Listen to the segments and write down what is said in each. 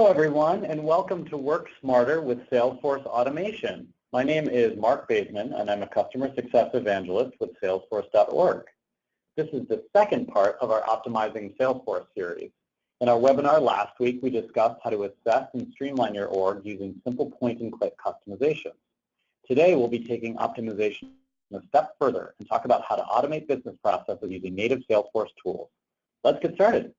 Hello everyone, and welcome to Work Smarter with Salesforce Automation. My name is Mark Baseman, and I'm a Customer Success Evangelist with Salesforce.org. This is the second part of our Optimizing Salesforce series. In our webinar last week, we discussed how to assess and streamline your org using simple point-and-click customizations. Today, we'll be taking optimization a step further and talk about how to automate business processes using native Salesforce tools. Let's get started.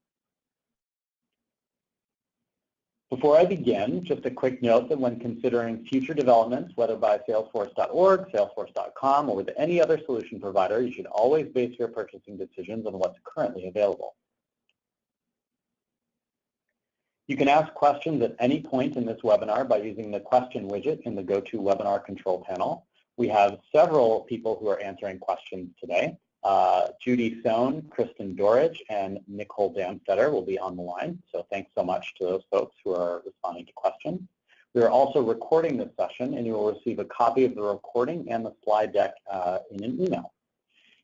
Before I begin, just a quick note that when considering future developments, whether by Salesforce.org, Salesforce.com, or with any other solution provider, you should always base your purchasing decisions on what's currently available. You can ask questions at any point in this webinar by using the question widget in the GoToWebinar control panel. We have several people who are answering questions today. Judy Sohn, Kristen Dorridge, and Nicole Damstetter will be on the line. So thanks so much to those folks who are responding to questions. We are also recording this session, and you will receive a copy of the recording and the slide deck in an email.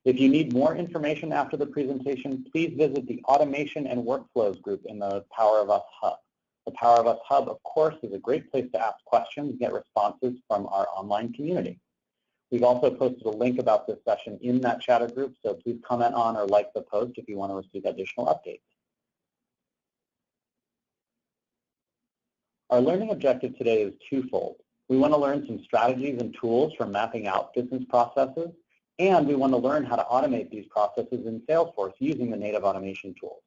If you need more information after the presentation, please visit the Automation and Workflows group in the Power of Us Hub. The Power of Us Hub, of course, is a great place to ask questions and get responses from our online community. We've also posted a link about this session in that chatter group, so please comment on or like the post if you want to receive additional updates. Our learning objective today is twofold. We want to learn some strategies and tools for mapping out business processes, and we want to learn how to automate these processes in Salesforce using the native automation tools.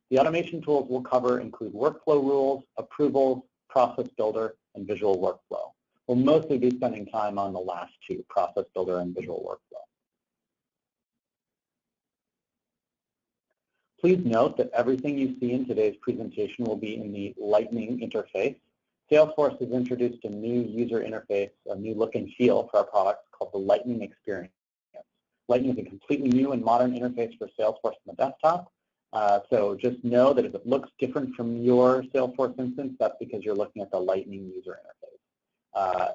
The automation tools we'll cover include workflow rules, approvals, process builder, and visual workflow. We'll mostly be spending time on the last two, process builder and visual workflow. Please note that everything you see in today's presentation will be in the Lightning interface. Salesforce has introduced a new user interface, a new look and feel for our products called the Lightning Experience. Lightning is a completely new and modern interface for Salesforce on the desktop. So just know that if it looks different from your Salesforce instance, that's because you're looking at the Lightning user interface.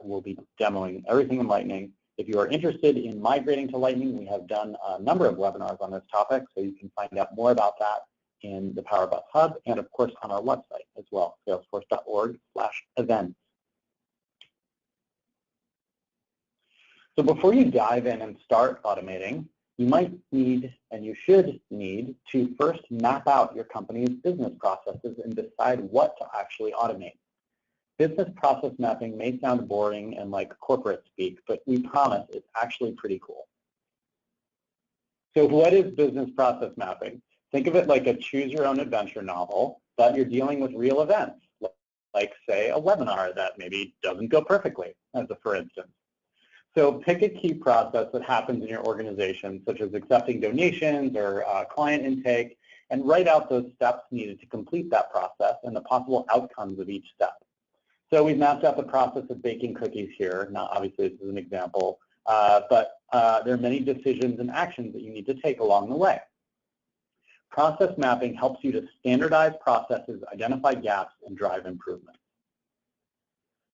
We'll be demoing everything in Lightning. If you are interested in migrating to Lightning, we have done a number of webinars on this topic, so you can find out more about that in the Power of Us Hub and, of course, on our website as well, salesforce.org/events. So before you dive in and start automating, you might need, and you should need, to first map out your company's business processes and decide what to actually automate. Business process mapping may sound boring and like corporate speak, but we promise it's actually pretty cool. So what is business process mapping? Think of it like a choose-your-own-adventure novel, but you're dealing with real events, like, say, a webinar that maybe doesn't go perfectly, as a for instance. So pick a key process that happens in your organization, such as accepting donations or client intake, and write out those steps needed to complete that process and the possible outcomes of each step. So we've mapped out the process of baking cookies here. Now, obviously, this is an example, but there are many decisions and actions that you need to take along the way. Process mapping helps you to standardize processes, identify gaps, and drive improvement.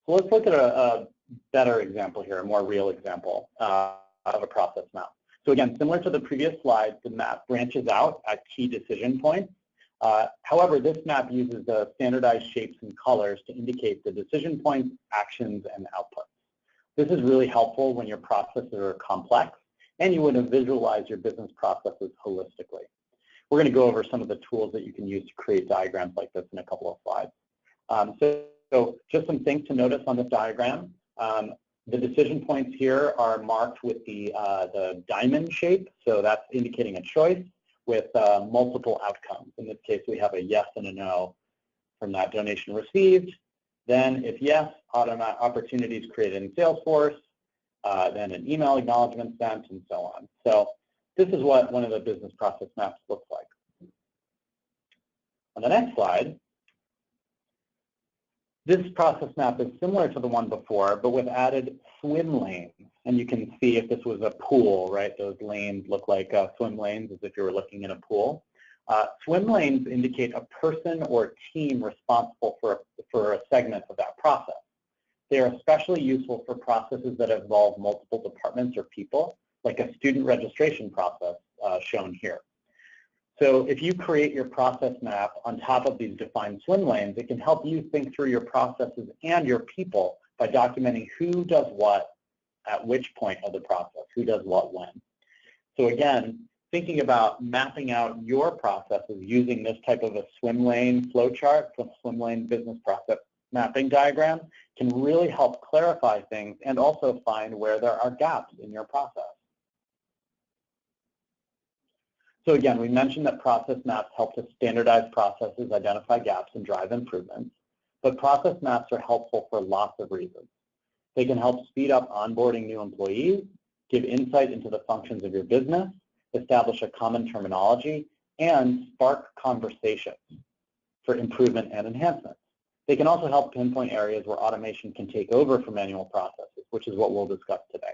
So let's look at a better example here, a more real example of a process map. So again, similar to the previous slide, the map branches out at key decision points. However, this map uses the standardized shapes and colors to indicate the decision points, actions, and outputs. This is really helpful when your processes are complex and you want to visualize your business processes holistically. We're going to go over some of the tools that you can use to create diagrams like this in a couple of slides. So just some things to notice on this diagram. The decision points here are marked with the diamond shape, so that's indicating a choice, with multiple outcomes. In this case, we have a yes and a no from that donation received. Then, if yes, opportunities created in Salesforce, then an email acknowledgement sent, and so on. So this is what one of the business process maps looks like. On the next slide, this process map is similar to the one before, but with added swim lanes. And you can see if this was a pool, right? Those lanes look like swim lanes as if you were looking in a pool. Swim lanes indicate a person or team responsible for a segment of that process. They are especially useful for processes that involve multiple departments or people, like a student registration process shown here. So if you create your process map on top of these defined swim lanes, it can help you think through your processes and your people by documenting who does what at which point of the process, who does what when. So again, thinking about mapping out your processes using this type of a swim lane flowchart, swim lane business process mapping diagram, can really help clarify things and also find where there are gaps in your process. So again, we mentioned that process maps help to standardize processes, identify gaps, and drive improvements. But process maps are helpful for lots of reasons. They can help speed up onboarding new employees, give insight into the functions of your business, establish a common terminology, and spark conversations for improvement and enhancement. They can also help pinpoint areas where automation can take over for manual processes, which is what we'll discuss today.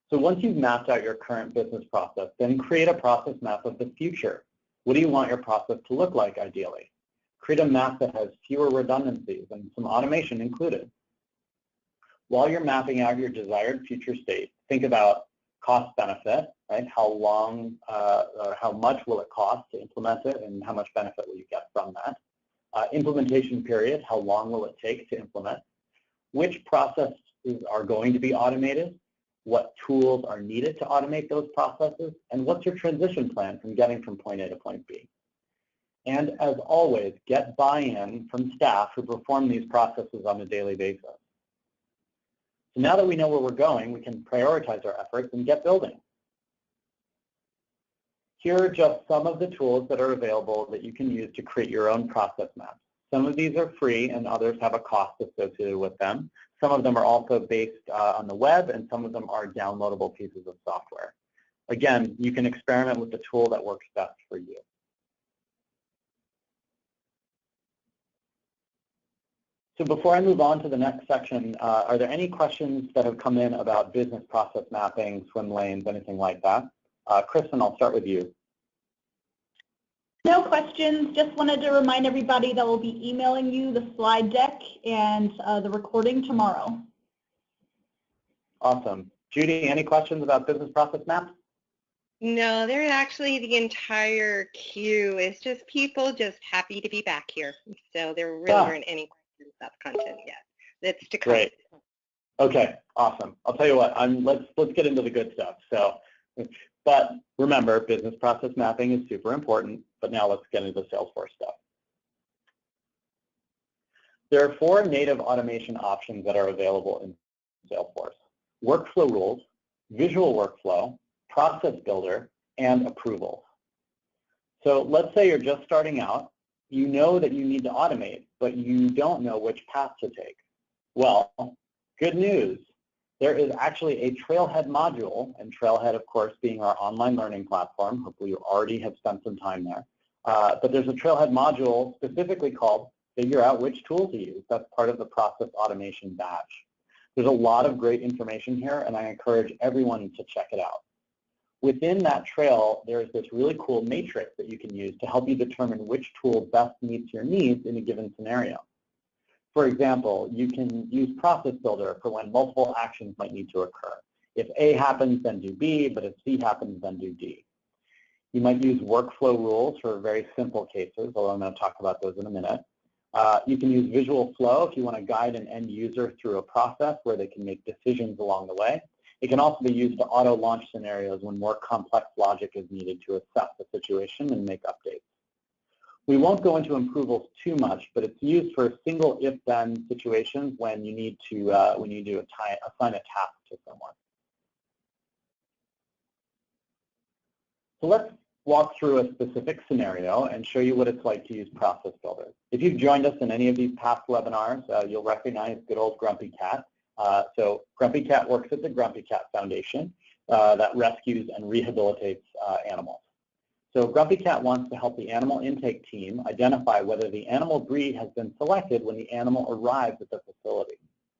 So once you've mapped out your current business process, then create a process map of the future. What do you want your process to look like ideally? Create a map that has fewer redundancies and some automation included. While you're mapping out your desired future state, think about cost benefit, right? How long or how much will it cost to implement it and how much benefit will you get from that? Implementation period, how long will it take to implement? Which processes are going to be automated? What tools are needed to automate those processes? And what's your transition plan from getting from point A to point B? And as always, get buy-in from staff who perform these processes on a daily basis. So now that we know where we're going, we can prioritize our efforts and get building. Here are just some of the tools that are available that you can use to create your own process maps. Some of these are free and others have a cost associated with them. Some of them are also based on the web and some of them are downloadable pieces of software. Again, you can experiment with the tool that works best for you. So before I move on to the next section, are there any questions that have come in about business process mapping, swim lanes, anything like that? Kristen, I'll start with you. No questions. Just wanted to remind everybody that we'll be emailing you the slide deck and the recording tomorrow. Awesome. Judy, any questions about business process maps? No, they're actually the entire queue. It's just people just happy to be back here. So there really aren't any questions about the content yet. That's to come. Great. Okay, awesome. I'll tell you what, let's get into the good stuff. So, but remember, business process mapping is super important, but now let's get into the Salesforce stuff. There are 4 native automation options that are available in Salesforce: workflow rules, visual workflow, process builder, and approvals. So let's say you're just starting out. You know that you need to automate, but you don't know which path to take. Well, good news. There is actually a Trailhead module, and Trailhead, of course, being our online learning platform. Hopefully you already have spent some time there. But there's a Trailhead module specifically called Figure Out Which Tool to Use. That's part of the process automation batch. There's a lot of great information here, and I encourage everyone to check it out. Within that trail, there's this really cool matrix that you can use to help you determine which tool best meets your needs in a given scenario. For example, you can use Process Builder for when multiple actions might need to occur. If A happens, then do B, but if C happens, then do D. You might use workflow rules for very simple cases, although I'm going to talk about those in a minute. You can use visual flow if you want to guide an end user through a process where they can make decisions along the way. It can also be used to auto-launch scenarios when more complex logic is needed to assess the situation and make updates. We won't go into approvals too much, but it's used for single if-then situations when you need to assign a task to someone. So let's walk through a specific scenario and show you what it's like to use Process Builder. If you've joined us in any of these past webinars, you'll recognize good old Grumpy Cat. So Grumpy Cat works at the Grumpy Cat Foundation that rescues and rehabilitates animals. So Grumpy Cat wants to help the animal intake team identify whether the animal breed has been selected when the animal arrives at the facility.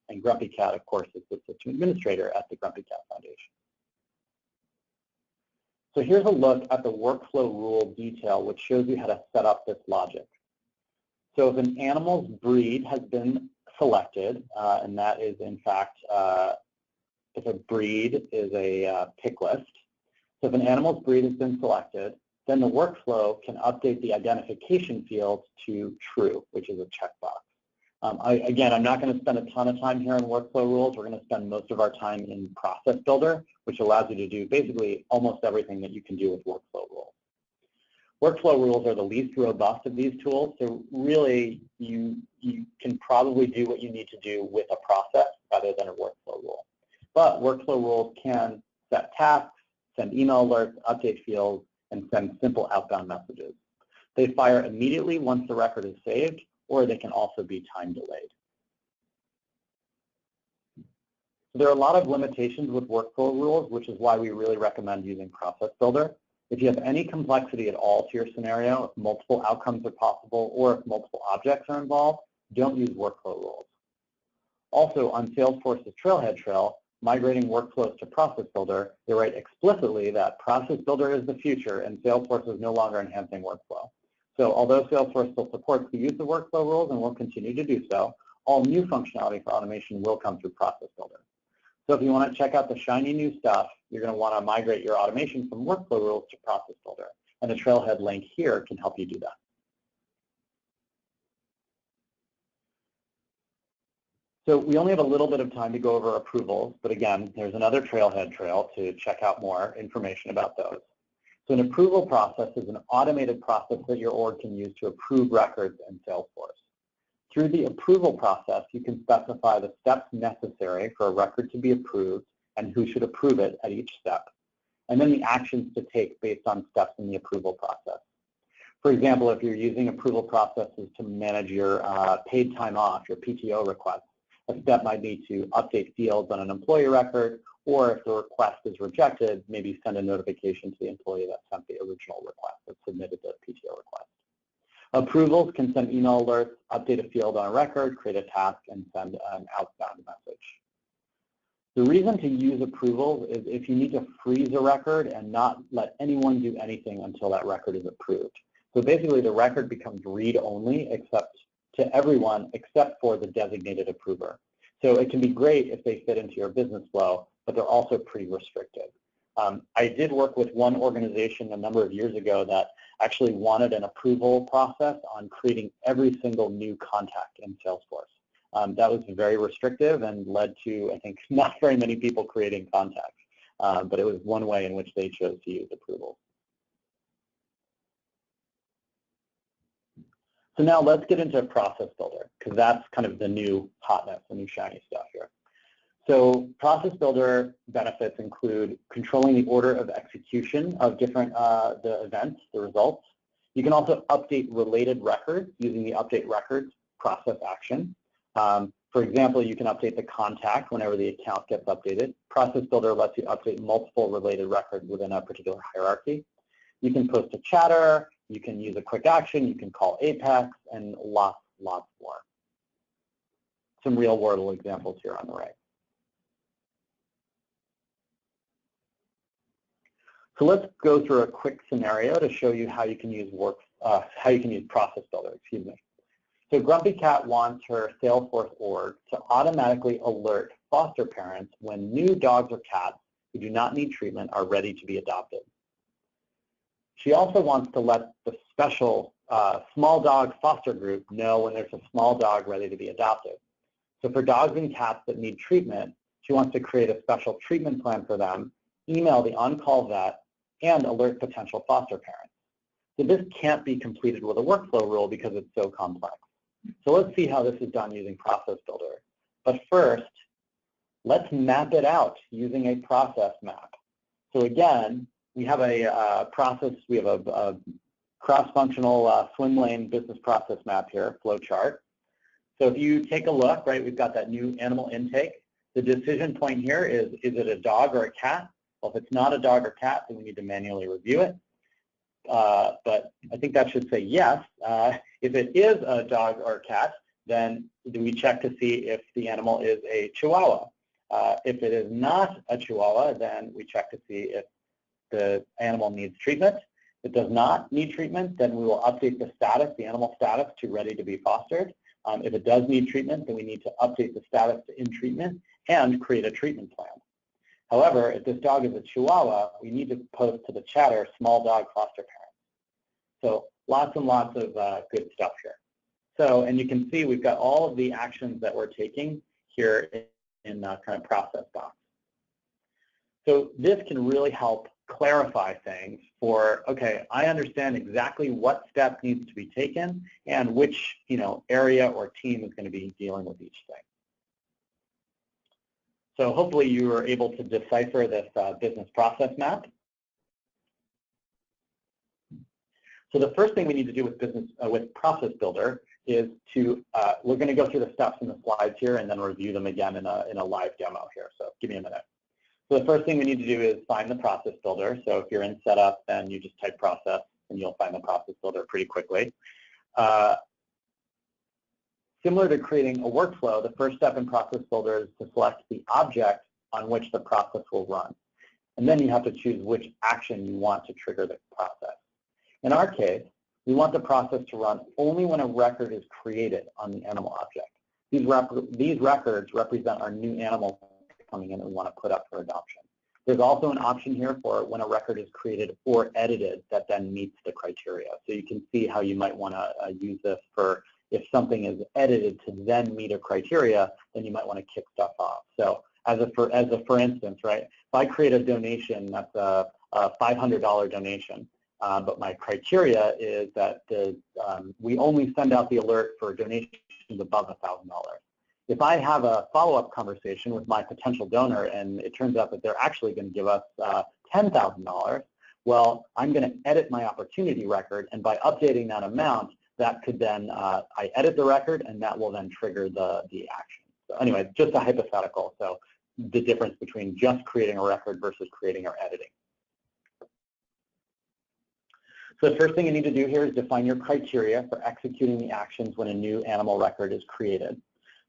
And Grumpy Cat, of course, is the system administrator at the Grumpy Cat Foundation. So here's a look at the workflow rule detail, which shows you how to set up this logic. So if an animal's breed has been selected, and that is in fact, if a breed is a pick list, So if an animal's breed has been selected, then the workflow can update the identification field to true, which is a checkbox. Again, I'm not going to spend a ton of time here on workflow rules. We're going to spend most of our time in Process Builder, which allows you to do basically almost everything that you can do with workflow rules. Workflow rules are the least robust of these tools, so really you can probably do what you need to do with a process rather than a workflow rule. But workflow rules can set tasks, send email alerts, update fields, and send simple outbound messages. They fire immediately once the record is saved, or they can also be time delayed. So there are a lot of limitations with workflow rules, which is why we really recommend using Process Builder. If you have any complexity at all to your scenario, if multiple outcomes are possible, or if multiple objects are involved, don't use workflow rules. Also, on Salesforce's Trailhead Trail, migrating workflows to Process Builder, they write explicitly that Process Builder is the future and Salesforce is no longer enhancing workflow. So although Salesforce still supports the use of workflow rules and will continue to do so, all new functionality for automation will come through Process Builder. So if you want to check out the shiny new stuff, you're going to want to migrate your automation from workflow rules to Process Builder. And the Trailhead link here can help you do that. So we only have a little bit of time to go over approvals, but again, there's another Trailhead trail to check out more information about those. So an approval process is an automated process that your org can use to approve records in Salesforce. Through the approval process, you can specify the steps necessary for a record to be approved and who should approve it at each step, and then the actions to take based on steps in the approval process. For example, if you're using approval processes to manage your paid time off, your PTO requests, a step might be to update fields on an employee record, or if the request is rejected, maybe send a notification to the employee that sent the original request, that submitted the PTO request. Approvals can send email alerts, update a field on a record, create a task, and send an outbound message. The reason to use approvals is if you need to freeze a record and not let anyone do anything until that record is approved. So basically the record becomes read-only except to everyone except for the designated approver. So it can be great if they fit into your business flow, but they're also pretty restrictive. I did work with one organization a number of years ago that actually wanted an approval process on creating every single new contact in Salesforce. That was very restrictive and led to, I think, not very many people creating contacts, but it was one way in which they chose to use approvals. So now let's get into Process Builder, because that's kind of the new hotness, the new shiny stuff here. So Process Builder benefits include controlling the order of execution of different the events, the results. You can also update related records using the Update Records process action. For example, you can update the contact whenever the account gets updated. Process Builder lets you update multiple related records within a particular hierarchy. You can post a chatter, you can use a quick action, you can call Apex, and lots more. Some real-world examples here on the right. So let's go through a quick scenario to show you how you can use Process Builder. Excuse me. So Grumpy Cat wants her Salesforce org to automatically alert foster parents when new dogs or cats who do not need treatment are ready to be adopted. She also wants to let the special small dog foster group know when there's a small dog ready to be adopted. So for dogs and cats that need treatment, she wants to create a special treatment plan for them, email the on-call vet, and alert potential foster parents. So this can't be completed with a workflow rule because it's so complex. So let's see how this is done using Process Builder. But first, let's map it out using a process map. So again, we have a process, we have a cross-functional swim lane business process map here, flow chart. So if you take a look, right, we've got that new animal intake. The decision point here is it a dog or a cat? Well, if it's not a dog or cat, then we need to manually review it. But I think that should say yes. If it is a dog or a cat, then do we check to see if the animal is a Chihuahua? If it is not a Chihuahua, then we check to see if the animal needs treatment. If it does not need treatment, then we will update the status, the animal status, to ready to be fostered. If it does need treatment, then we need to update the status to in treatment and create a treatment plan. However, if this dog is a Chihuahua, we need to post to the chatter small dog foster parents. So lots and lots of good stuff here. So, and you can see we've got all of the actions that we're taking here in kind of process box. So this can really help clarify things for, okay, I understand exactly what step needs to be taken and which, area or team is going to be dealing with each thing. So hopefully you were able to decipher this business process map. So the first thing we need to do with Process Builder is we're going to go through the steps in the slides here and then review them again in a live demo here. So give me a minute. So the first thing we need to do is find the Process Builder. So if you're in Setup, then you just type Process, and you'll find the Process Builder pretty quickly. Similar to creating a workflow, the first step in Process Builder is to select the object on which the process will run. And then you have to choose which action you want to trigger the process. In our case, we want the process to run only when a record is created on the animal object. These records represent our new animal coming in that we want to put up for adoption. There's also an option here for when a record is created or edited that then meets the criteria. So you can see how you might want to use this for if something is edited to then meet a criteria, then you might want to kick stuff off. So as a for instance, right, if I create a donation that's a $500 donation, but my criteria is that we only send out the alert for donations above $1,000. If I have a follow-up conversation with my potential donor and it turns out that they're actually going to give us $10,000, well, I'm going to edit my opportunity record, and by updating that amount, that could then, I edit the record, and that will then trigger the action. So anyway, just a hypothetical, so the difference between just creating a record versus creating or editing. So the first thing you need to do here is define your criteria for executing the actions when a new animal record is created.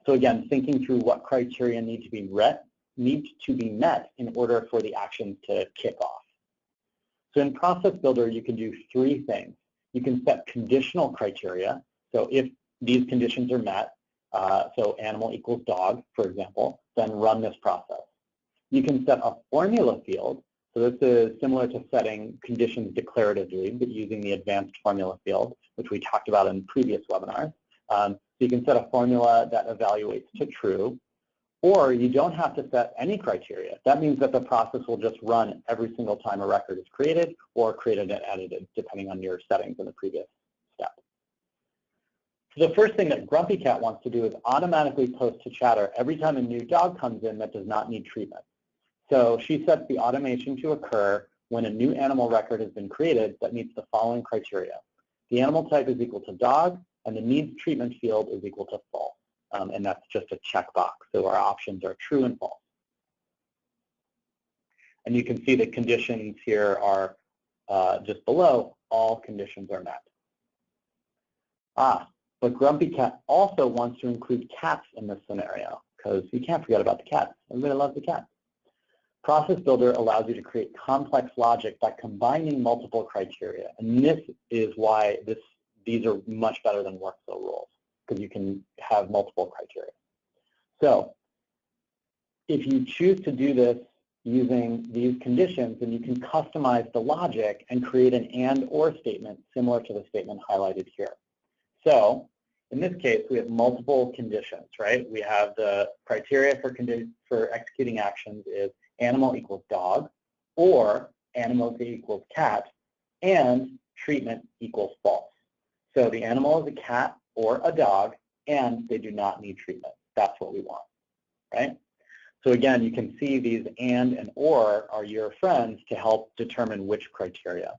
So again, thinking through what criteria need to be met in order for the action to kick off. So in Process Builder, you can do three things. You can set conditional criteria. So if these conditions are met, so animal equals dog, for example, then run this process. You can set a formula field. So this is similar to setting conditions declaratively, but using the advanced formula field, which we talked about in previous webinars. So you can set a formula that evaluates to true, or you don't have to set any criteria. That means that the process will just run every single time a record is created or created and edited, depending on your settings in the previous step. So the first thing that Grumpy Cat wants to do is automatically post to chatter every time a new dog comes in that does not need treatment. So she sets the automation to occur when a new animal record has been created that meets the following criteria. The animal type is equal to dog, and the needs treatment field is equal to false. And that's just a checkbox. So our options are true and false. And you can see the conditions here are just below, all conditions are met. But Grumpy Cat also wants to include cats in this scenario, because you can't forget about the cats. Everybody loves the cats. Process Builder allows you to create complex logic by combining multiple criteria. And this is why these are much better than workflow rules, because you can have multiple criteria. So if you choose to do this using these conditions, then you can customize the logic and create an and or statement similar to the statement highlighted here. So in this case, we have multiple conditions, right? We have the criteria for executing actions is animal equals dog, or animal equals cat, and treatment equals false. So the animal is a cat or a dog, and they do not need treatment. That's what we want, right? So again, you can see these and or are your friends to help determine which criteria.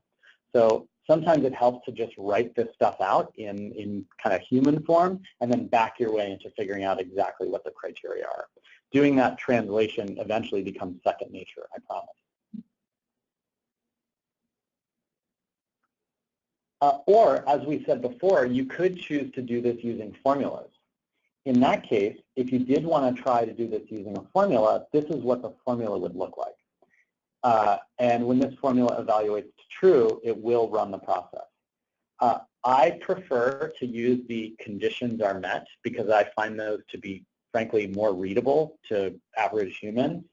So sometimes it helps to just write this stuff out in kind of human form and then back your way into figuring out exactly what the criteria are. Doing that translation eventually becomes second nature, I promise. Or, as we said before, you could choose to do this using formulas. In that case, if you did want to try to do this using a formula, this is what the formula would look like. And when this formula evaluates to true, it will run the process. I prefer to use the conditions are met because I find those to be, frankly, more readable to average humans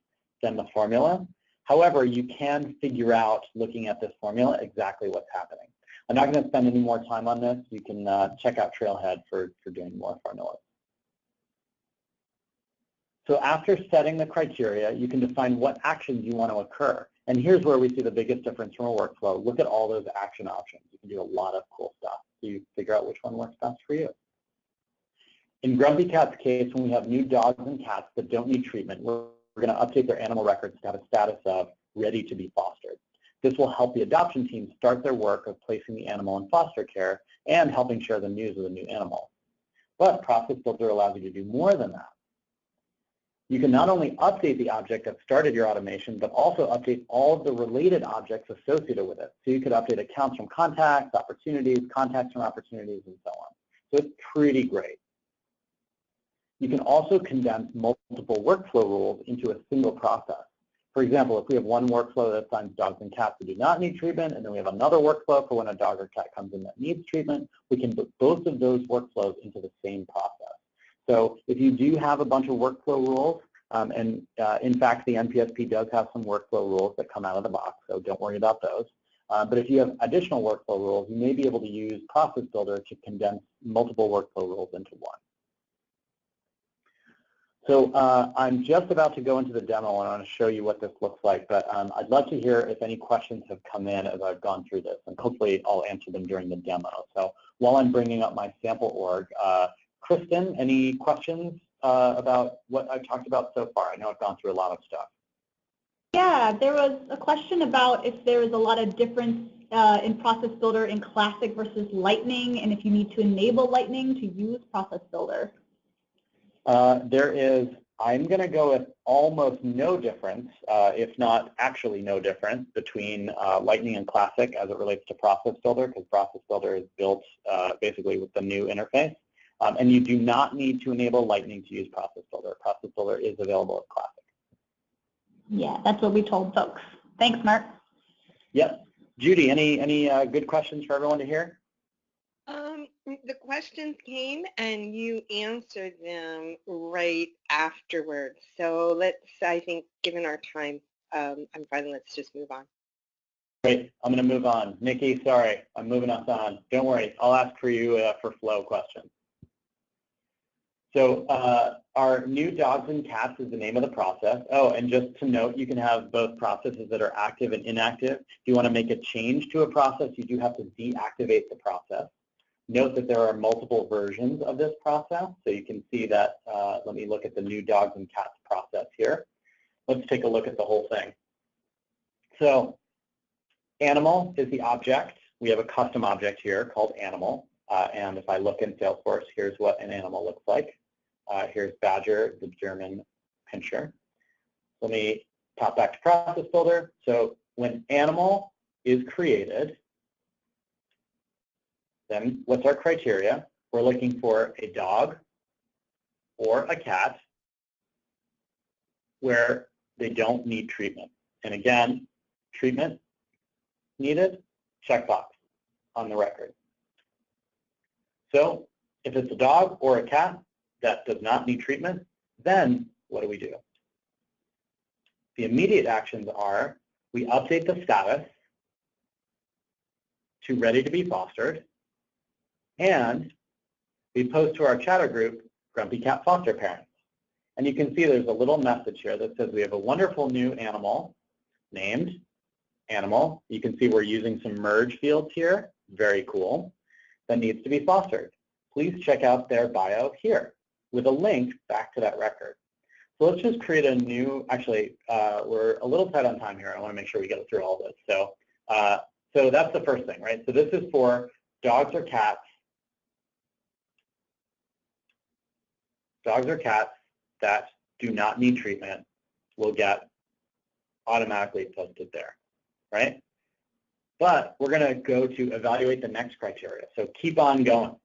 than the formula. However, you can figure out, looking at this formula, exactly what's happening. I'm not going to spend any more time on this. You can check out Trailhead for doing more formulas. So after setting the criteria, you can define what actions you want to occur. And here's where we see the biggest difference from a workflow. Look at all those action options. You can do a lot of cool stuff. So you figure out which one works best for you. In Grumpy Cat's case, when we have new dogs and cats that don't need treatment, we're going to update their animal records to have a status of ready to be fostered. This will help the adoption team start their work of placing the animal in foster care and helping share the news of the new animal. But Process Builder allows you to do more than that. You can not only update the object that started your automation, but also update all of the related objects associated with it. So you could update accounts from contacts, opportunities, contacts from opportunities, and so on. So it's pretty great. You can also condense multiple workflow rules into a single process. For example, if we have one workflow that assigns dogs and cats that do not need treatment, and then we have another workflow for when a dog or cat comes in that needs treatment, we can put both of those workflows into the same process. So if you do have a bunch of workflow rules, in fact, the NPSP does have some workflow rules that come out of the box, so don't worry about those. But if you have additional workflow rules, you may be able to use Process Builder to condense multiple workflow rules into one. So I'm just about to go into the demo, and I want to show you what this looks like. But I'd love to hear if any questions have come in as I've gone through this, and hopefully I'll answer them during the demo. So while I'm bringing up my sample org, Kristen, any questions about what I've talked about so far? I know I've gone through a lot of stuff. Yeah, there was a question about if there is a lot of difference in Process Builder in Classic versus Lightning, and if you need to enable Lightning to use Process Builder. There is, I'm going to go with almost no difference, if not actually no difference, between Lightning and Classic as it relates to Process Builder, because Process Builder is built basically with the new interface. And you do not need to enable Lightning to use Process Builder. Process Builder is available as Classic. Yeah, that's what we told folks. Thanks, Mark. Yep. Judy, any good questions for everyone to hear? The questions came and you answered them right afterwards. So let's, I think, given our time, I'm fine. Let's just move on. Great. I'm going to move on. Nikki, sorry, I'm moving us on. Don't worry. I'll ask for you for flow questions. So our new dogs and cats is the name of the process. Oh, and just to note, you can have both processes that are active and inactive. If you want to make a change to a process, you do have to deactivate the process. Note that there are multiple versions of this process. So you can see that, let me look at the new dogs and cats process here. Let's take a look at the whole thing. So animal is the object. We have a custom object here called animal. And if I look in Salesforce, here's what an animal looks like. Here's Badger, the German pinscher. Let me pop back to Process Builder. So when animal is created, then what's our criteria? We're looking for a dog or a cat where they don't need treatment. And again, treatment needed, checkbox on the record. So if it's a dog or a cat that does not need treatment, then what do we do? The immediate actions are we update the status to ready to be fostered, and we post to our chatter group, Grumpy Cat Foster Parents. And you can see there's a little message here that says we have a wonderful new animal named animal. You can see we're using some merge fields here, very cool, that needs to be fostered. Please check out their bio here with a link back to that record. So let's just create a new, actually, we're a little tight on time here. I want to make sure we get through all this. So, so that's the first thing, right? So this is for dogs or cats. Dogs or cats that do not need treatment will get automatically posted there, right? But we're going to go to evaluate the next criteria. So keep on going.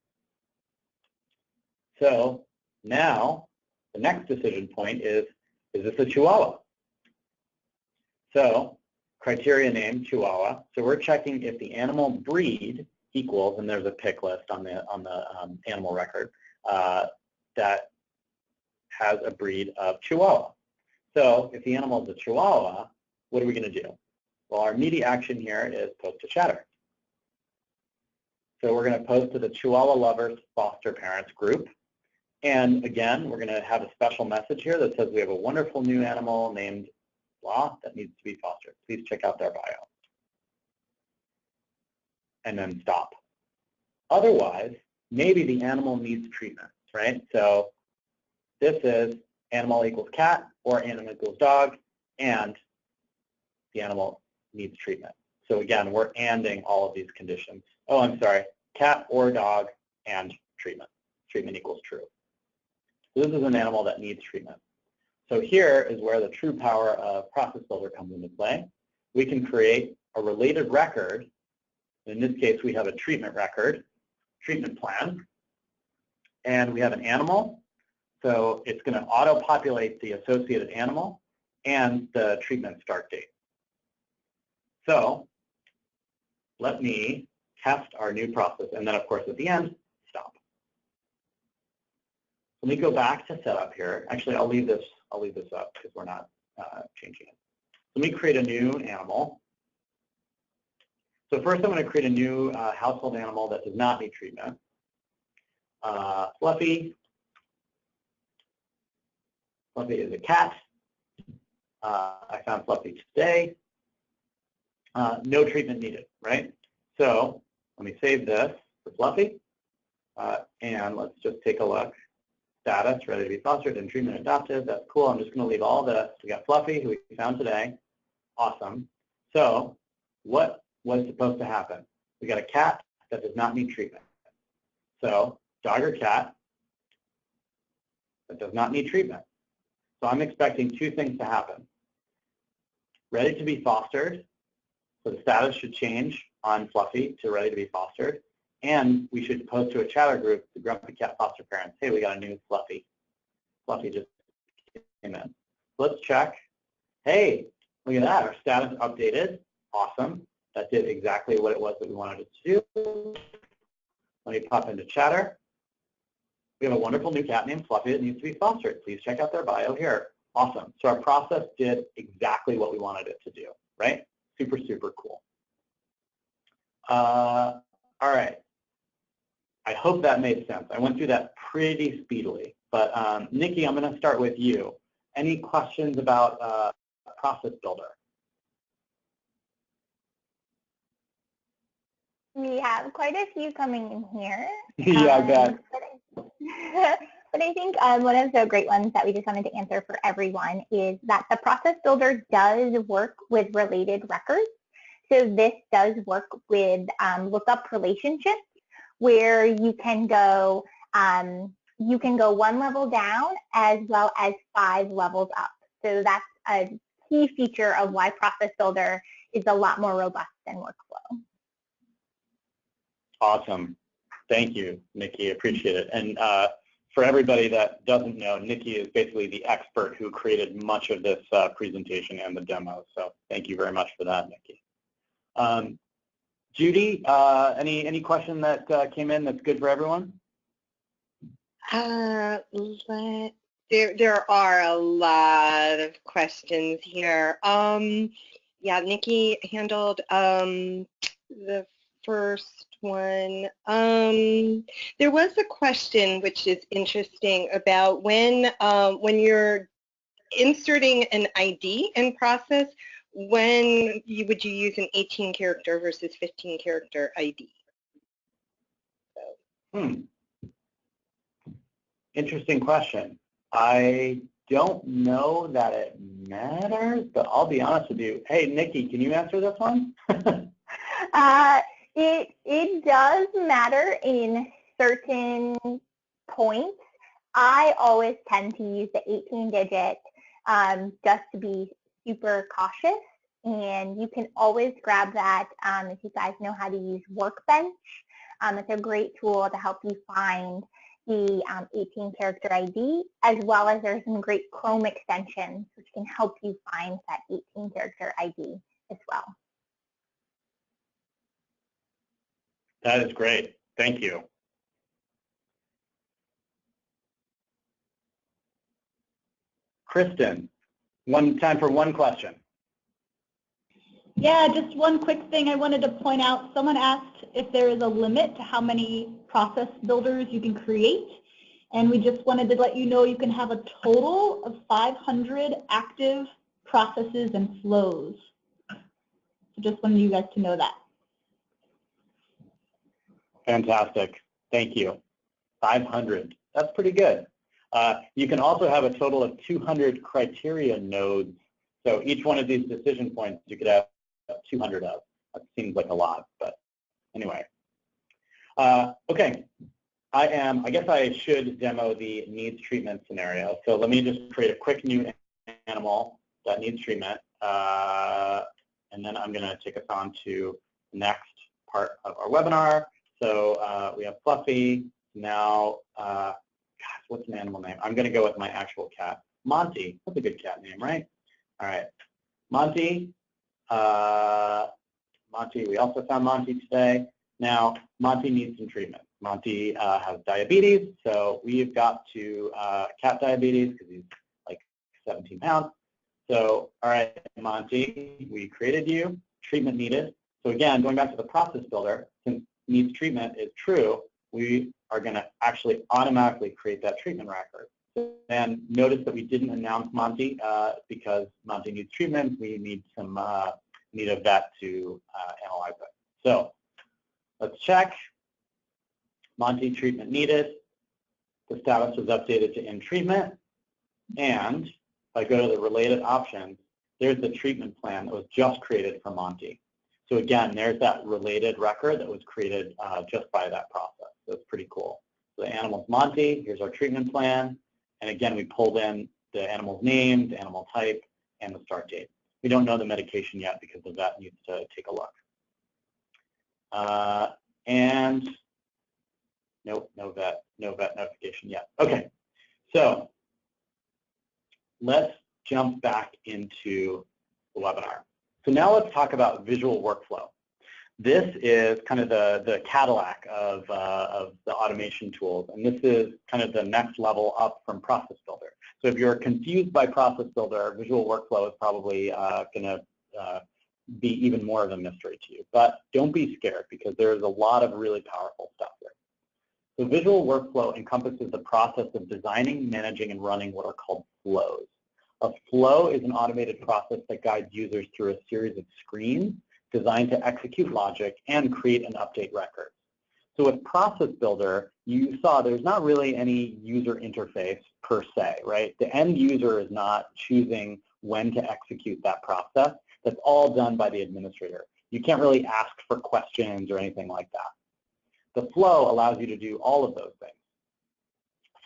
So now the next decision point is this a Chihuahua? So criteria name Chihuahua. So we're checking if the animal breed equals, and there's a pick list on the animal record that has a breed of Chihuahua. So if the animal is a Chihuahua, what are we going to do? Well, our immediate action here is post to Chatter. So we're going to post to the Chihuahua Lovers Foster Parents group. And again, we're going to have a special message here that says we have a wonderful new animal named blah that needs to be fostered. Please check out their bio. And then stop. Otherwise, maybe the animal needs treatment, right? So this is animal equals cat or animal equals dog, and the animal needs treatment. So again, we're anding all of these conditions. Oh, I'm sorry, cat or dog and treatment. Treatment equals true. So this is an animal that needs treatment. So here is where the true power of Process Builder comes into play. We can create a related record. In this case, we have a treatment record, treatment plan, and we have an animal. So it's going to auto-populate the associated animal and the treatment start date. So let me test our new process, and then of course at the end, stop. Let me go back to setup here. Actually, I'll leave this up because we're not changing it. Let me create a new animal. So first I'm going to create a new household animal that does not need treatment. Fluffy. Fluffy is a cat. I found Fluffy today. No treatment needed, right? So let me save this for Fluffy. And let's just take a look. Status, ready to be fostered, and treatment adopted. That's cool. I'm just going to leave all this. We got Fluffy, who we found today. Awesome. So what was supposed to happen? We got a cat that does not need treatment. So dog or cat that does not need treatment. So I'm expecting two things to happen. Ready to be fostered. So the status should change on Fluffy to ready to be fostered. And we should post to a chatter group, the Grumpy Cat Foster Parents. Hey, we got a new Fluffy. Fluffy just came in. Let's check. Hey, look at that. Our status updated. Awesome. That did exactly what it was that we wanted it to do. Let me pop into chatter. We have a wonderful new cat named Fluffy that needs to be fostered. Please check out their bio here. Awesome. So our process did exactly what we wanted it to do, right? Super, super cool. All right. I hope that made sense. I went through that pretty speedily. But Nikki, I'm going to start with you. Any questions about Process Builder? We have quite a few coming in here. Yeah, I bet. But I think one of the great ones that we just wanted to answer for everyone is that the Process Builder does work with related records. So this does work with lookup relationships, where you can go one level down as well as 5 levels up. So that's a key feature of why Process Builder is a lot more robust than workflow. Awesome. Thank you, Nikki. Appreciate it. And for everybody that doesn't know, Nikki is basically the expert who created much of this presentation and the demo. So thank you very much for that, Nikki. Judy, any question that came in that's good for everyone? There are a lot of questions here. Yeah, Nikki handled the first one. There was a question which is interesting about when you're inserting an ID in process, when would you use an 18-character versus 15-character ID? So. Interesting question. I don't know that it matters, but I'll be honest with you. Hey, Nikki, can you answer this one? It does matter in certain points. I always tend to use the 18-digit just to be super cautious, and you can always grab that if you guys know how to use Workbench. It's a great tool to help you find the 18-character ID, as well as there's some great Chrome extensions which can help you find that 18-character ID as well. That is great. Thank you. Kristen, Time for one question. Yeah, just one quick thing I wanted to point out. Someone asked if there is a limit to how many process builders you can create. And we just wanted to let you know you can have a total of 500 active processes and flows. So just wanted you guys to know that. Fantastic. Thank you. 500. That's pretty good. You can also have a total of 200 criteria nodes. So each one of these decision points you could have 200 of. That seems like a lot, but anyway. Okay. I guess I should demo the needs treatment scenario. So let me just create a quick new animal that needs treatment. And then I'm going to take us on to the next part of our webinar. So we have Fluffy. Now, gosh, what's an animal name? I'm going to go with my actual cat. Monty. That's a good cat name, right? All right. Monty. Monty, we also found Monty today. Now, Monty needs some treatment. Monty has diabetes, so we've got to cat diabetes because he's like 17 pounds. So, all right, Monty, we created you. Treatment needed. So again, going back to the process builder, since needs treatment is true, we are going to actually automatically create that treatment record. And notice that we didn't announce Monty because Monty needs treatment. We need some need a vet to analyze it. So let's check. Monty treatment needed. The status was updated to in treatment. And if I go to the related options, there's the treatment plan that was just created for Monty. So again, there's that related record that was created just by that process. So it's pretty cool. So the animal's Monty. Here's our treatment plan. And again, we pulled in the animal's name, the animal type, and the start date. We don't know the medication yet because the vet needs to take a look. And nope, no vet notification yet. Okay, so let's jump back into the webinar. So now let's talk about visual workflow. This is kind of the Cadillac of the automation tools, and this is kind of the next level up from Process Builder. So if you're confused by Process Builder, visual workflow is probably going to be even more of a mystery to you. But don't be scared because there's a lot of really powerful stuff here. So visual workflow encompasses the process of designing, managing, and running what are called flows. A flow is an automated process that guides users through a series of screens designed to execute logic and create and update records. So with Process Builder, you saw there's not really any user interface per se, right? The end user is not choosing when to execute that process. That's all done by the administrator. You can't really ask for questions or anything like that. The flow allows you to do all of those things.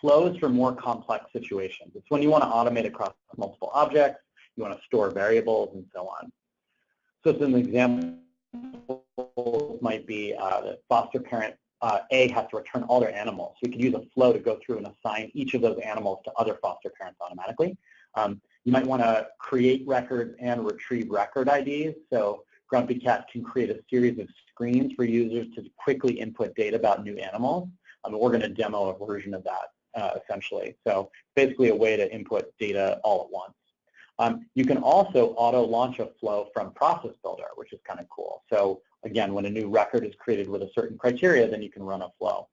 Flow is for more complex situations. It's when you want to automate across multiple objects, you want to store variables, and so on. So some examples might be that foster parent A has to return all their animals. We could use a flow to go through and assign each of those animals to other foster parents automatically. You might want to create records and retrieve record IDs. So Grumpy Cat can create a series of screens for users to quickly input data about new animals. We're going to demo a version of that essentially. So basically a way to input data all at once. You can also auto-launch a flow from Process Builder, which is kind of cool. So again, when a new record is created with a certain criteria, then you can run a flow.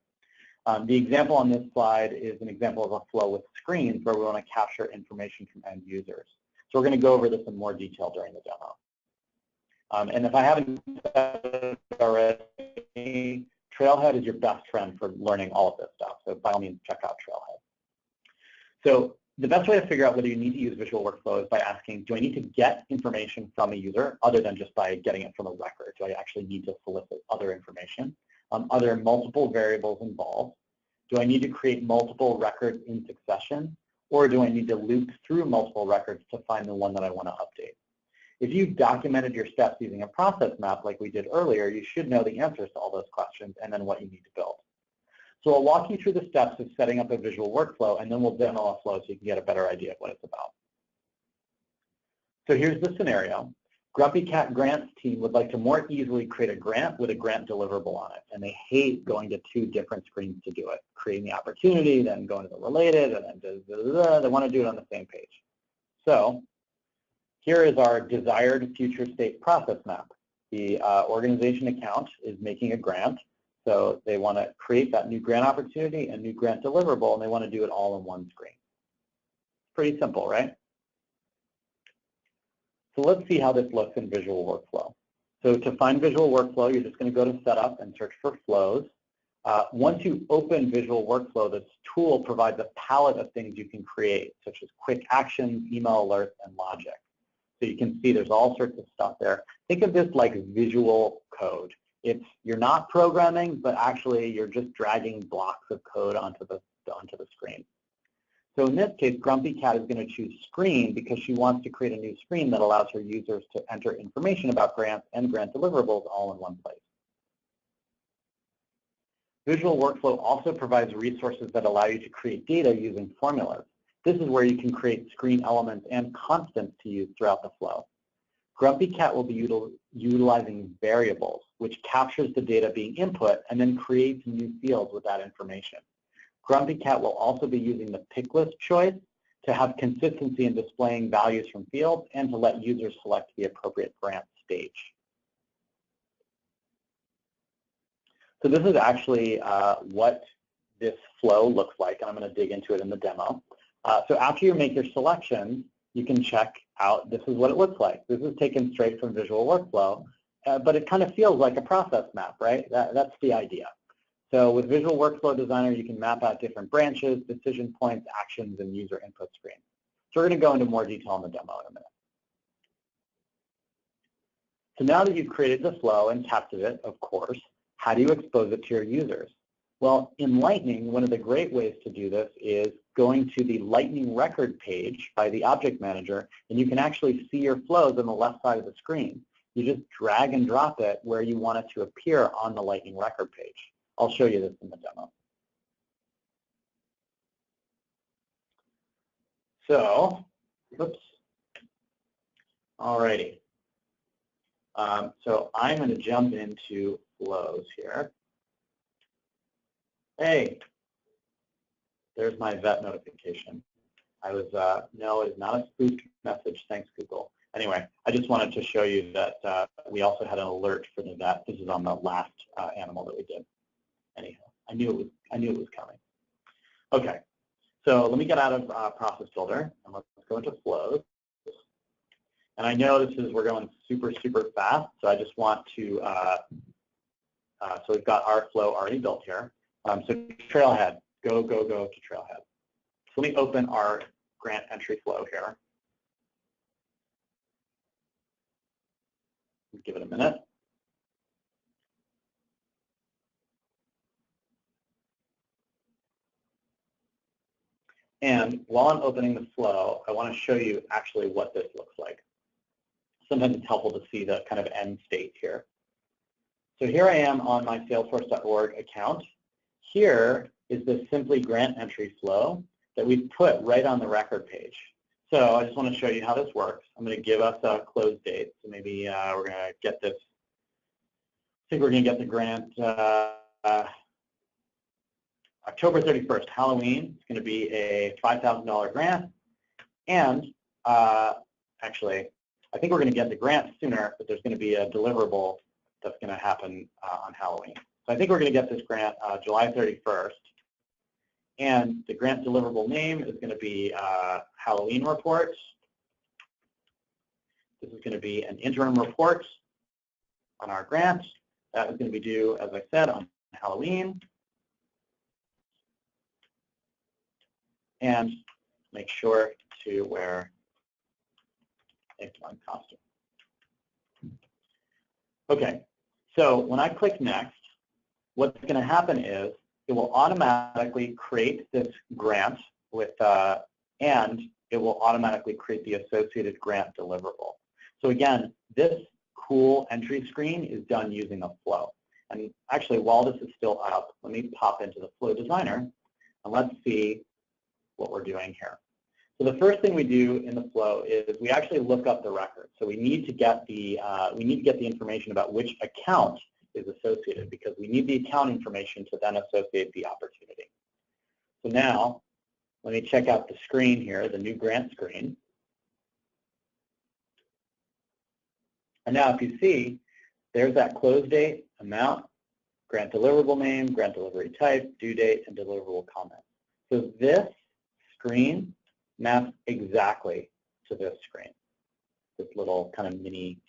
The example on this slide is an example of a flow with screens where we want to capture information from end users. So we're going to go over this in more detail during the demo. And if I haven't said it already, Trailhead is your best friend for learning all of this stuff. So by all means, check out Trailhead. So the best way to figure out whether you need to use visual workflow is by asking, do I need to get information from a user other than just by getting it from a record? Do I actually need to solicit other information? Are there multiple variables involved? Do I need to create multiple records in succession? Or do I need to loop through multiple records to find the one that I want to update? If you've documented your steps using a process map like we did earlier, you should know the answers to all those questions and then what you need to build. So I'll walk you through the steps of setting up a visual workflow, and then we'll demo a flow so you can get a better idea of what it's about. So here's the scenario. Grumpy Cat Grants team would like to more easily create a grant with a grant deliverable on it, and they hate going to two different screens to do it, creating the opportunity, then going to the related, and then they want to do it on the same page. So Here is our desired future state process map. The organization account is making a grant, so they want to create that new grant opportunity and new grant deliverable, and they want to do it all in one screen. Pretty simple, right? So let's see how this looks in Visual Workflow. So to find Visual Workflow, you're just going to go to Setup and search for Flows. Once you open Visual Workflow, this tool provides a palette of things you can create, such as quick actions, email alerts, and logic. So you can see there's all sorts of stuff there. Think of this like visual code. You're not programming, but actually you're just dragging blocks of code onto the screen. So in this case, Grumpy Cat is going to choose Screen because she wants to create a new screen that allows her users to enter information about grants and grant deliverables all in one place. Visual Workflow also provides resources that allow you to create data using formulas. This is where you can create screen elements and constants to use throughout the flow. Grumpy Cat will be utilizing variables, which captures the data being input and then creates new fields with that information. Grumpy Cat will also be using the pick list choice to have consistency in displaying values from fields and to let users select the appropriate grant stage. So this is actually what this flow looks like, and I'm going to dig into it in the demo. So after you make your selections, you can check out, this is what it looks like. This is taken straight from Visual Workflow, but it kind of feels like a process map, right? That's the idea. So with Visual Workflow Designer, you can map out different branches, decision points, actions, and user input screens. So we're going to go into more detail in the demo in a minute. So now that you've created the flow and tested it, of course, how do you expose it to your users? Well, in Lightning, one of the great ways to do this is going to the Lightning record page by the Object Manager, and you can actually see your flows on the left side of the screen. You just drag and drop it where you want it to appear on the Lightning record page. I'll show you this in the demo. So, oops. Alrighty. So I'm going to jump into flows here. Hey, there's my vet notification. I was, no, it is not a spoofed message. Thanks, Google. Anyway, I just wanted to show you that we also had an alert for the vet. This is on the last animal that we did. Anyhow, I knew it was coming. Okay, so let me get out of Process Builder and let's go into flows. And I know we're going super, super fast, so I just want to, so we've got our flow already built here. So Trailhead, go to Trailhead. So let me open our grant entry flow here. Give it a minute. And while I'm opening the flow, I want to show you actually what this looks like. Sometimes it's helpful to see the kind of end state here. So here I am on my Salesforce.org account. Here is the Simply Grant Entry flow that we've put right on the record page. So I just want to show you how this works. I'm going to give us a close date. So maybe we're going to get this, I think we're going to get the grant October 31st, Halloween. It's going to be a $5,000 grant. And actually, I think we're going to get the grant sooner, but there's going to be a deliverable that's going to happen on Halloween. So I think we're going to get this grant July 31st. And the grant deliverable name is going to be Halloween report. This is going to be an interim report on our grant. That is going to be due, as I said, on Halloween. And make sure to wear a fun costume. Okay, so when I click next, what's going to happen is it will automatically create this grant with, and it will automatically create the associated grant deliverable. So again, this cool entry screen is done using a flow. And actually, while this is still up, let me pop into the Flow Designer, and let's see what we're doing here. So the first thing we do in the flow is we actually look up the record. So we need to get the information about which account is associated, because we need the account information to then associate the opportunity. So now, let me check out the screen here, the new grant screen. And now if you see, there's that close date, amount, grant deliverable name, grant delivery type, due date, and deliverable comment. So this screen maps exactly to this screen, this little kind of mini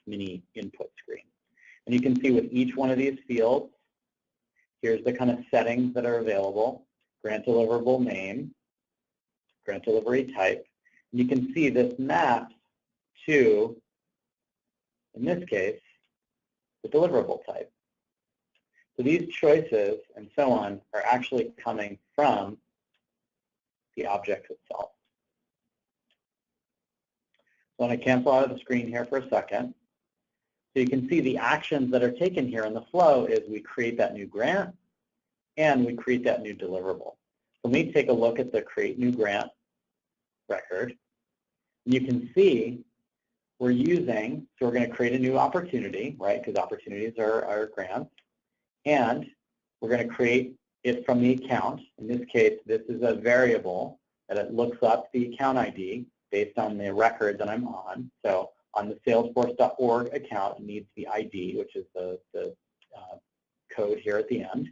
input screen. And you can see with each one of these fields, here's the kind of settings that are available, grant deliverable name, grant delivery type. And you can see this maps to, in this case, the deliverable type. So these choices and so on are actually coming from the object itself. So I'm going to cancel out of the screen here for a second. So you can see the actions that are taken here in the flow is we create that new grant and we create that new deliverable. So let me take a look at the create new grant record. And you can see we're using, so we're going to create a new opportunity, right, because opportunities are grants. And we're going to create it from the account. In this case, this is a variable that it looks up the account ID based on the record that I'm on. So on the salesforce.org account, it needs the ID, which is the code here at the end.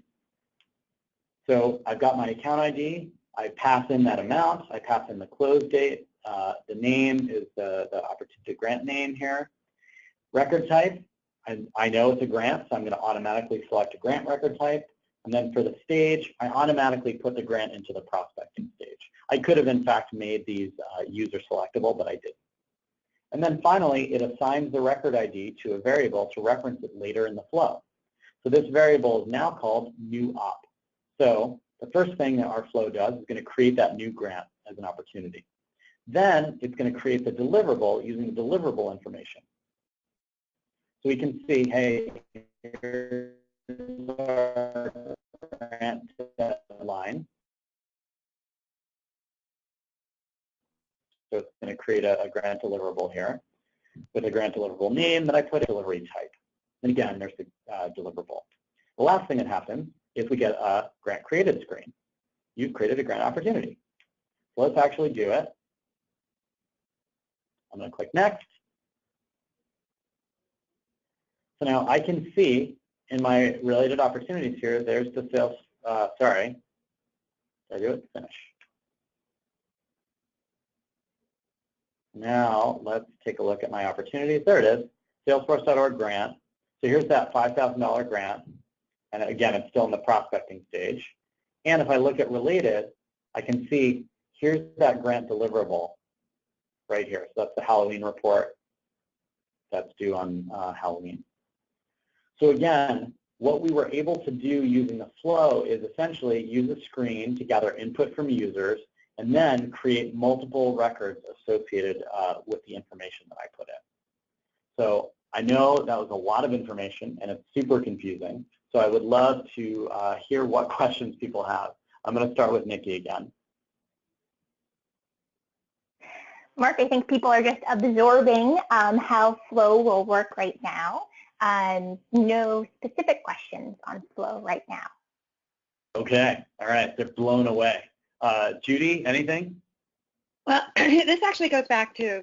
So I've got my account ID. I pass in that amount. I pass in the close date. The name is the opportunity grant name here. Record type, I know it's a grant, so I'm going to automatically select a grant record type. And then for the stage, I automatically put the grant into the prospecting stage. I could have, in fact, made these user selectable, but I didn't. And then finally, it assigns the record ID to a variable to reference it later in the flow. So this variable is now called new op. So the first thing that our flow does is going to create that new grant as an opportunity. Then it's going to create the deliverable using the deliverable information. So we can see, hey, here's our grant deadline. So it's going to create a grant deliverable here with a grant deliverable name that I put a delivery type. And again, there's the deliverable. The last thing that happens is we get a grant created screen. You've created a grant opportunity. So let's actually do it. I'm going to click next. So now I can see in my related opportunities here, there's the sales, sorry, did I do it? Finish. Now let's take a look at my opportunities. There it is, Salesforce.org grant. So here's that $5,000 grant. And again, it's still in the prospecting stage. And if I look at related, I can see here's that grant deliverable right here. So that's the Halloween report that's due on Halloween. So again, what we were able to do using the flow is essentially use a screen to gather input from users and then create multiple records associated with the information that I put in. So I know that was a lot of information and it's super confusing. So I would love to hear what questions people have. I'm going to start with Nikki again. Mark, I think people are just absorbing how Flow will work right now. No specific questions on Flow right now. Okay, all right, they're blown away. Judy, anything? Well, this actually goes back to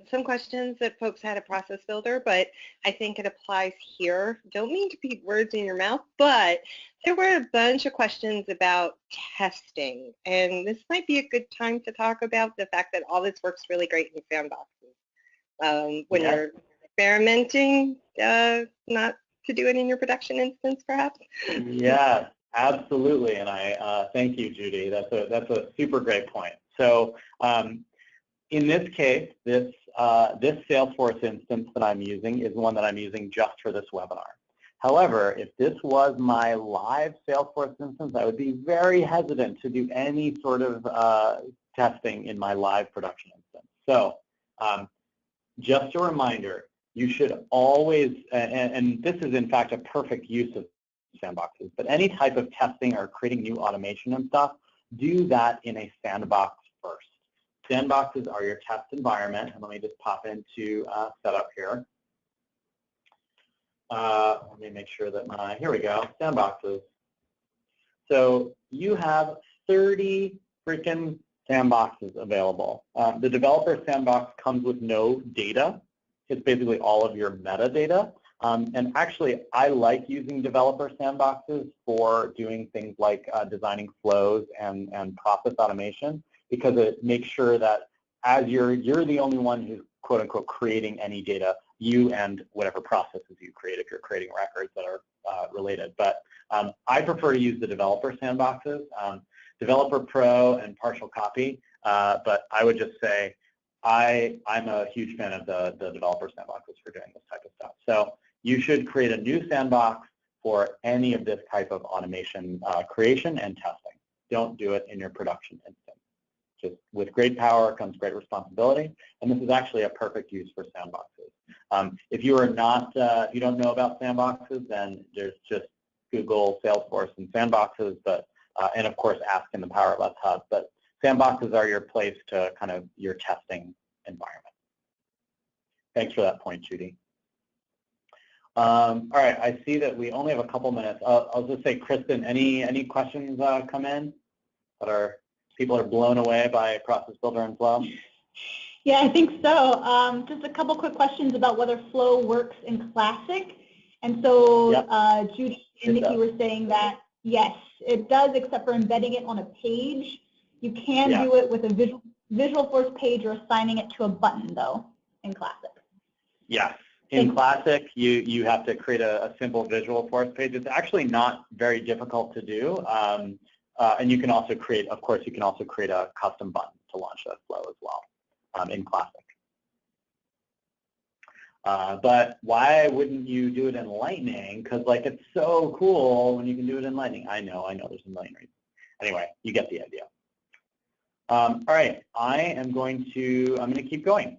some questions that folks had at Process Builder, but I think it applies here. Don't mean to put words in your mouth, but there were a bunch of questions about testing, and this might be a good time to talk about the fact that all this works really great in sandboxes. When you're experimenting, not to do it in your production instance, perhaps? Yeah, absolutely, and I thank you, Judy. That's a super great point. So in this case, this Salesforce instance that I'm using is one that I'm using just for this webinar. However, if this was my live Salesforce instance, I would be very hesitant to do any sort of testing in my live production instance. So just a reminder, you should always, and this is in fact a perfect use of sandboxes, but any type of testing or creating new automation and stuff, do that in a sandbox first. Sandboxes are your test environment, and let me just pop into setup here. Let me make sure that here we go, sandboxes. So you have 30 freaking sandboxes available. The developer sandbox comes with no data, It's basically all of your metadata. And actually, I like using developer sandboxes for doing things like designing flows and process automation, because it makes sure that as you're the only one who's quote unquote creating any data, you and whatever processes you create if you're creating records that are related. But I prefer to use the developer sandboxes, Developer Pro and Partial Copy. But I would just say I'm a huge fan of the developer sandboxes for doing this type of stuff. So you should create a new sandbox for any of this type of automation creation and testing. Don't do it in your production instance. Just with great power comes great responsibility, and this is actually a perfect use for sandboxes. If you are not, if you don't know about sandboxes, then there's just Google, Salesforce, and sandboxes, but and of course ask in the Power of Us Hub. But sandboxes are your place to kind of your testing environment. Thanks for that point, Judy. All right, I see that we only have a couple minutes. I'll just say, Kristen, any questions come in that people are blown away by Process Builder and Flow? Yeah, I think so. Just a couple quick questions about whether Flow works in Classic. And so yep. Judy and Nikki were saying that, yes, it does, except for embedding it on a page. You can do it with a Visualforce page or assigning it to a button, though, in Classic. Yes. In Classic, you have to create a simple Visualforce page. It's actually not very difficult to do. And you can also create, of course, you can also create a custom button to launch a flow as well in Classic. But why wouldn't you do it in Lightning? Because like it's so cool when you can do it in Lightning. I know, there's a million reasons. Anyway, you get the idea. All right, I'm going to keep going.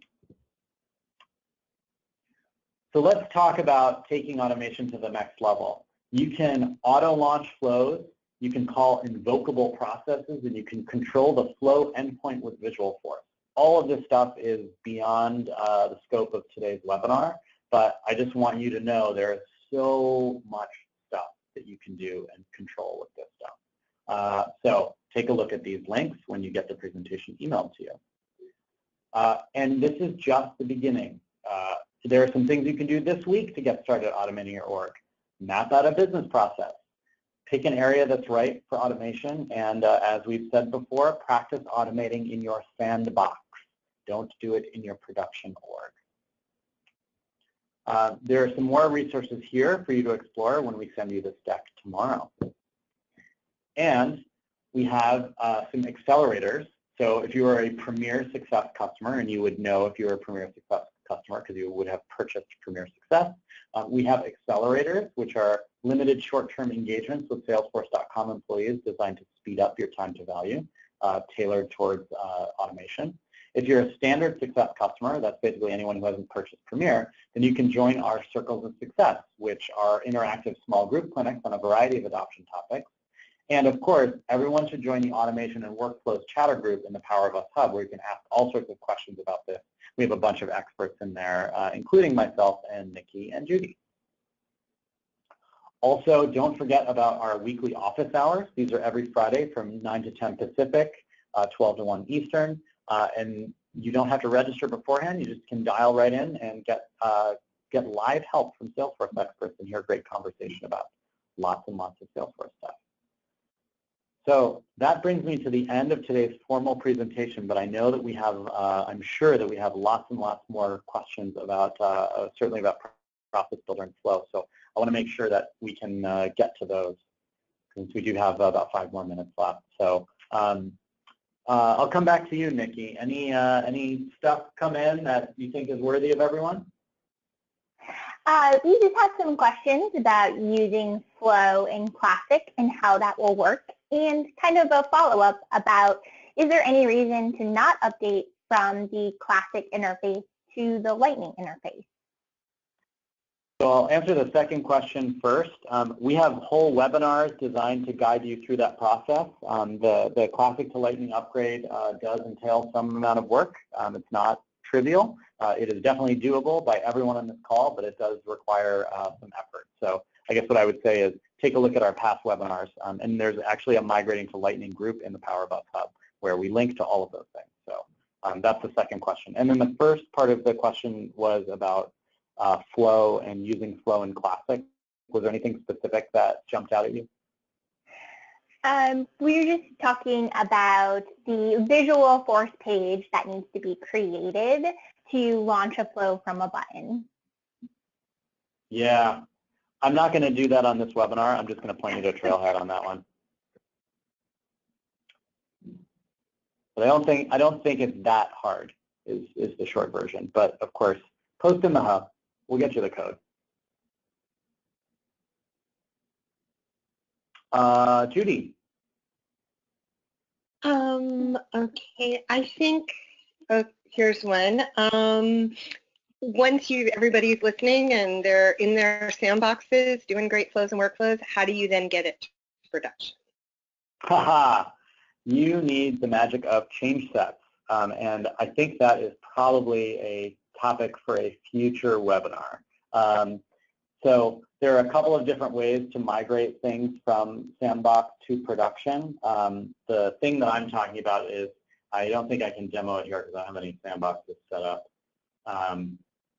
So let's talk about taking automation to the next level. You can auto-launch flows, you can call invocable processes, and you can control the flow endpoint with Visualforce. All of this stuff is beyond the scope of today's webinar, but I just want you to know there is so much stuff that you can do and control with this stuff. So take a look at these links when you get the presentation emailed to you. And this is just the beginning. There are some things you can do this week to get started automating your org. Map out a business process. Pick an area that's right for automation, and as we've said before, practice automating in your sandbox. Don't do it in your production org. There are some more resources here for you to explore when we send you this deck tomorrow. And we have some accelerators. So if you are a Premier Success customer, and you would know if you were a Premier Success customer because you would have purchased Premier Success, we have accelerators, which are limited short-term engagements with Salesforce.com employees designed to speed up your time to value, tailored towards automation. If you're a standard Success customer, that's basically anyone who hasn't purchased Premier, then you can join our Circles of Success, which are interactive small group clinics on a variety of adoption topics. And of course, everyone should join the Automation and Workflows chatter group in the Power of Us Hub, where you can ask all sorts of questions about this. We have a bunch of experts in there, including myself and Nikki and Judy. Also, don't forget about our weekly office hours. These are every Friday from 9 to 10 Pacific, 12 to 1 Eastern. And you don't have to register beforehand. You just can dial right in and get live help from Salesforce experts and hear a great conversation about lots and lots of Salesforce stuff. So that brings me to the end of today's formal presentation, but I know that we have, I'm sure that we have lots and lots more questions about, certainly about Process Builder and Flow. So I want to make sure that we can get to those, since we do have about 5 more minutes left. So I'll come back to you, Nikki. Any stuff come in that you think is worthy of everyone? We just have some questions about using Flow in Classic and how that will work, and kind of a follow-up about, is there any reason to not update from the Classic interface to the Lightning interface? So I'll answer the second question first. We have whole webinars designed to guide you through that process. The Classic to Lightning upgrade does entail some amount of work. It's not trivial. It is definitely doable by everyone on this call, but it does require some effort. So I guess what I would say is take a look at our past webinars, and there's actually a Migrating to Lightning group in the Power of Us Hub where we link to all of those things. So That's the second question. And then the first part of the question was about flow and using flow in Classic. Was there anything specific that jumped out at you? We were just talking about the visual force page that needs to be created to launch a flow from a button. Yeah, I'm not going to do that on this webinar. I'm just going to point you to Trailhead on that one. But I don't think it's that hard is the short version. But of course, post in the hub. We'll get you the code. Judy. Okay, I think, here's one. Once everybody's listening and they're in their sandboxes doing great flows and workflows, how do you then get it to production? Haha, you need the magic of change sets. And I think that is probably a topic for a future webinar. So there are a couple of different ways to migrate things from sandbox to production. The thing that I'm talking about is, I don't think I can demo it here because I don't have any sandboxes set up.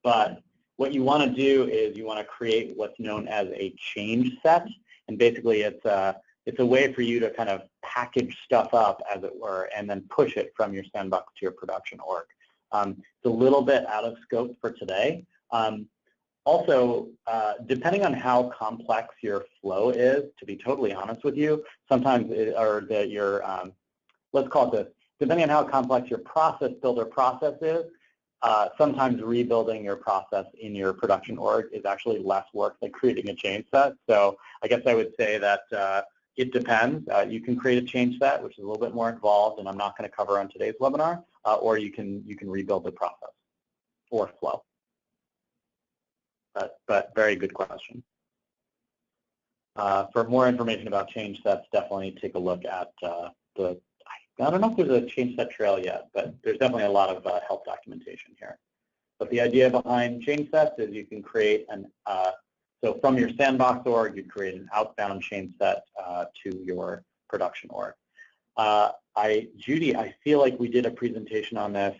But what you want to do is you want to create what's known as a change set. And basically it's a way for you to kind of package stuff up, as it were, and then push it from your sandbox to your production org. It's a little bit out of scope for today. Also, depending on how complex your flow is, to be totally honest with you, sometimes, let's call it this, depending on how complex your process builder process is, sometimes rebuilding your process in your production org is actually less work than creating a change set. So I guess I would say that it depends. You can create a change set, which is a little bit more involved, and I'm not going to cover on today's webinar, or you can rebuild the process or flow. But very good question. For more information about change sets, definitely take a look at I don't know if there's a change set trail yet, but there's definitely a lot of help documentation here. But the idea behind change sets is you can create so from your sandbox org, you create an outbound change set to your production org. Judy, I feel like we did a presentation on this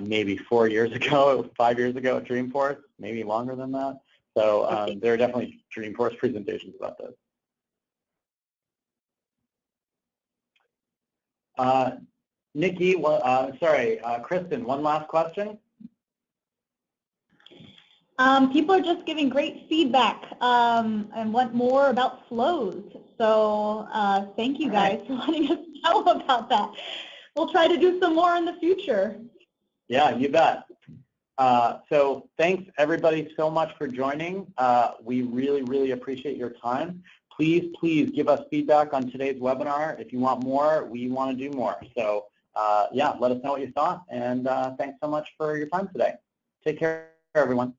maybe 4 years ago, 5 years ago at Dreamforce, maybe longer than that. So there are definitely Dreamforce presentations about this. Nikki, Kristen, one last question. People are just giving great feedback and want more about flows. So thank you guys for letting us know about that. We'll try to do some more in the future. Yeah, you bet. So thanks everybody so much for joining. We really, really appreciate your time. Please give us feedback on today's webinar. If you want more, we want to do more. So yeah, let us know what you thought, and thanks so much for your time today. Take care, everyone.